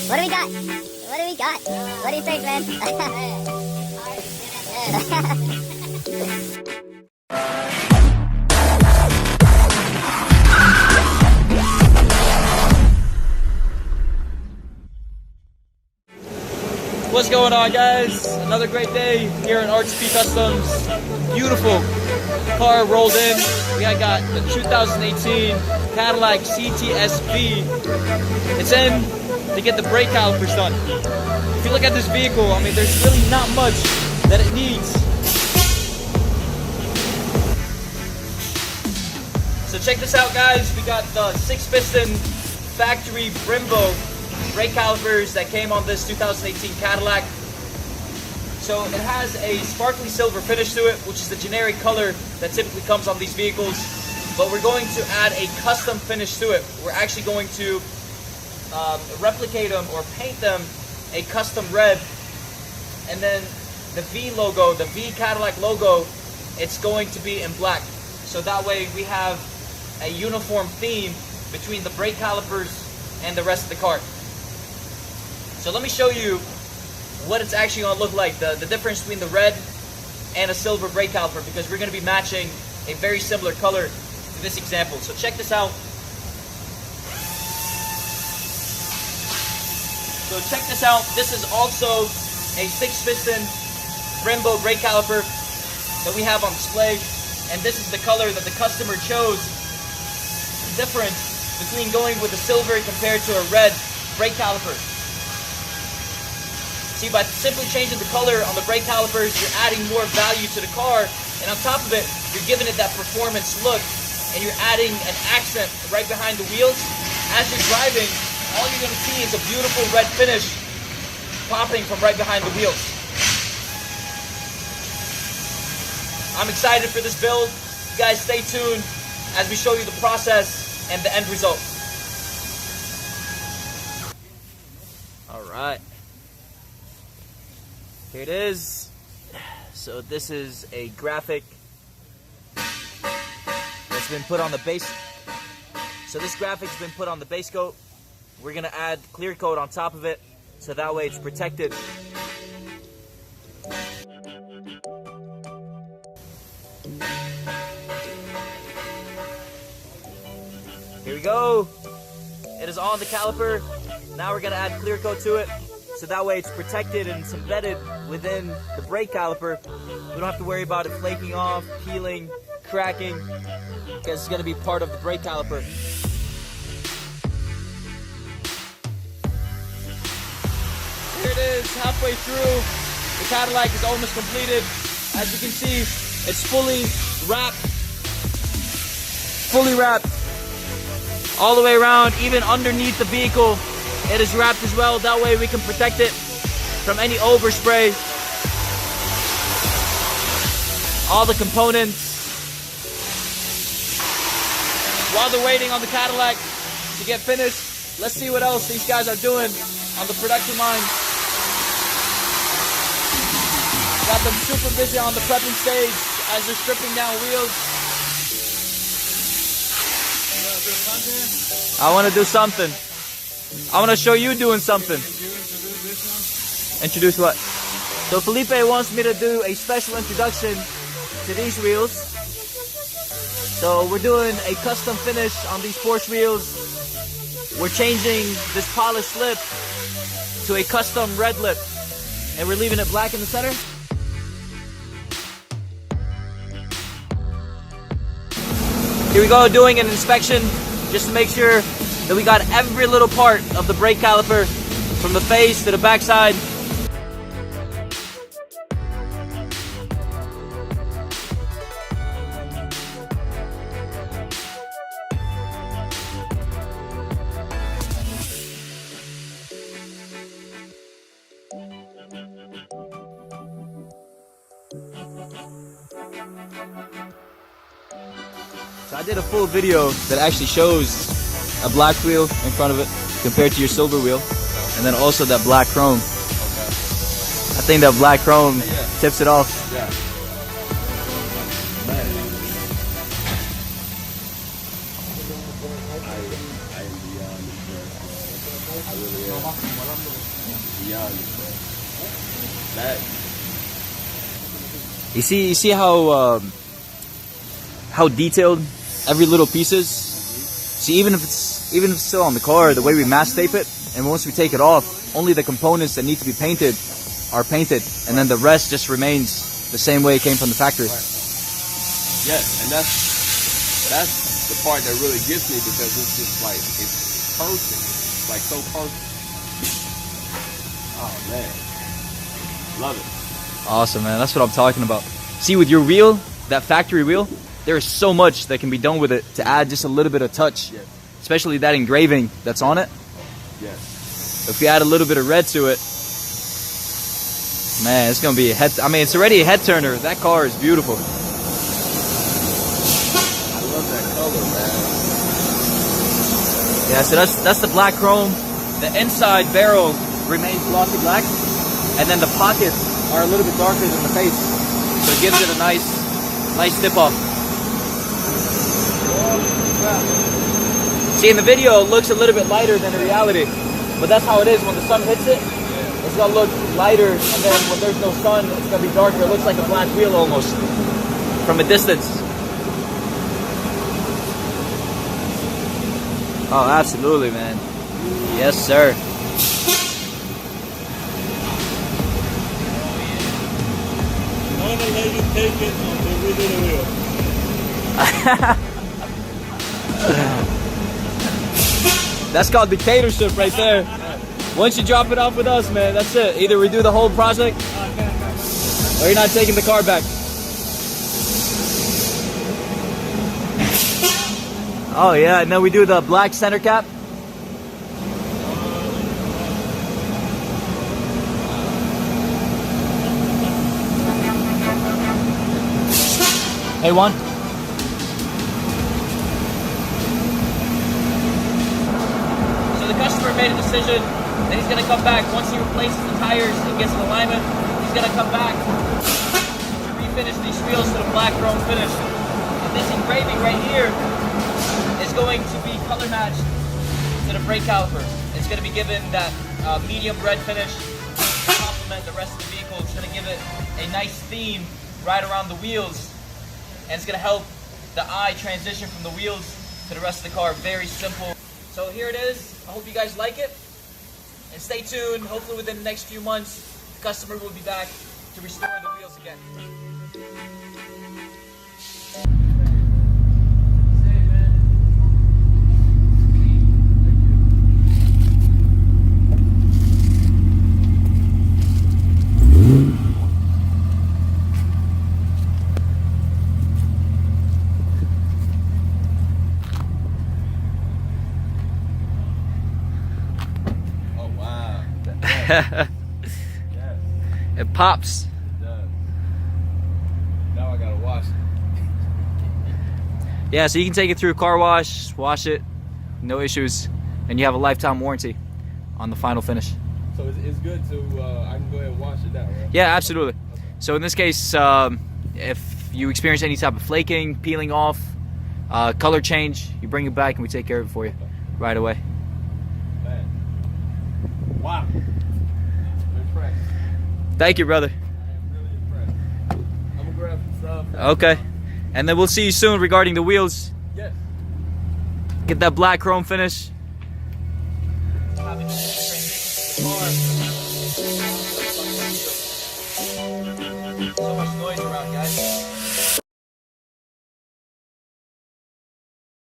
What do we got? What do we got? What do you think, man? What's going on, guys? Another great day here in RTP Customs. Beautiful car rolled in. We got the 2018 Cadillac CTSV. It's in to get the brake calipers done. If you look at this vehicle, I mean, there's really not much that it needs. So check this out, guys. We got the 6-piston factory Brembo brake calipers that came on this 2018 Cadillac. So it has a sparkly silver finish to it, which is the generic color that typically comes on these vehicles. But we're going to add a custom finish to it. We're actually going to replicate them or paint them a custom red. And then the V logo, the V Cadillac logo, it's going to be in black. So that way we have a uniform theme between the brake calipers and the rest of the car. So let me show you what it's actually going to look like, the difference between the red and a silver brake caliper, because we're going to be matching a very similar color to this example. So check this out. So check this out. This is also a 6-piston Brembo brake caliper that we have on display, and this is the color that the customer chose. The difference between going with a silver compared to a red brake caliper. See, by simply changing the color on the brake calipers, you're adding more value to the car, and on top of it, you're giving it that performance look, and you're adding an accent right behind the wheels. As you're driving, all you're going to see is a beautiful red finish popping from right behind the wheels. I'm excited for this build. You guys stay tuned as we show you the process and the end result. All right. Here it is. So this is a graphic that's been put on the base. So this graphic's been put on the base coat. We're gonna add clear coat on top of it, so that way it's protected. Here we go. It is on the caliper. Now we're gonna add clear coat to it, so that way it's protected and it's embedded within the brake caliper. We don't have to worry about it flaking off, peeling, cracking, because it's going to be part of the brake caliper. Here it is, halfway through. The Cadillac is almost completed. As you can see, it's fully wrapped all the way around, even underneath the vehicle. It is wrapped as well. That way we can protect it from any overspray. All the components. While they're waiting on the Cadillac to get finished, let's see what else these guys are doing on the production line. Got them super busy on the prepping stage as they're stripping down wheels. I want to do something. I want to show you doing something. Introduce what? So Felipe wants me to do a special introduction to these wheels. So we're doing a custom finish on these Porsche wheels. We're changing this polished lip to a custom red lip, and we're leaving it black in the center. Here we go, doing an inspection just to make sure that we got every little part of the brake caliper, from the face to the backside. So I did a full video that actually shows a black wheel in front of it compared to your silver wheel, and then also that black chrome. Okay. I think that black chrome tips it off. Yeah. That. You see how detailed every little piece is. See, even if it's still on the car, the way we mask tape it, and once we take it off, only the components that need to be painted are painted, and then the rest just remains the same way it came from the factory. Yes, and that's the part that really gets me, because it's just like, it's perfect. It's like so perfect. Oh man, love it. Awesome, man. That's what I'm talking about. See, with your wheel, that factory wheel, there is so much that can be done with it to add just a little bit of touch, Yes. especially that engraving that's on it. Yes. If we add a little bit of red to it, man, it's gonna be a head. I mean, it's already a head turner. That car is beautiful. I love that color, man. Yeah, so that's the black chrome. The inside barrel remains glossy black, and then the pockets are a little bit darker than the face, so it gives it a nice tip off. See, in the video, it looks a little bit lighter than in reality, but that's how it is. When the sun hits it, it's gonna look lighter, and then when there's no sun, it's gonna be darker. It looks like a black wheel almost from a distance. Oh, absolutely, man. Yes, sir. Not a lady take it on the wheel. That's called dictatorship right there. Once you drop it off with us, man, that's it. Either we do the whole project, or you're not taking the car back. Oh yeah, and then we do the black center cap. Hey, Juan. So the customer made a decision that he's going to come back once he replaces the tires and gets in alignment. He's going to come back to refinish these wheels to the black chrome finish. And this engraving right here is going to be color matched to the brake caliper. It's going to be given that medium red finish to complement the rest of the vehicle. It's going to give it a nice theme right around the wheels, and it's going to help the eye transition from the wheels to the rest of the car. Very simple. So here it is. I hope you guys like it. And stay tuned. Hopefully within the next few months, the customer will be back to restore the wheels again. Yes. It pops. It does. Now I gotta wash it. Yeah, so you can take it through a car wash, wash it, no issues, and you have a lifetime warranty on the final finish. So it's good to, I can go ahead and wash it now, right? Yeah, absolutely. So in this case, if you experience any type of flaking, peeling off, color change, you bring it back and we take care of it for you right away. Man. Wow. I'm impressed. Thank you, brother. I am really impressed. I'm gonna grab some stuff. Okay. And then we'll see you soon regarding the wheels. Yes. Get that black chrome finish. Having to transition to the car. So much noise around, guys.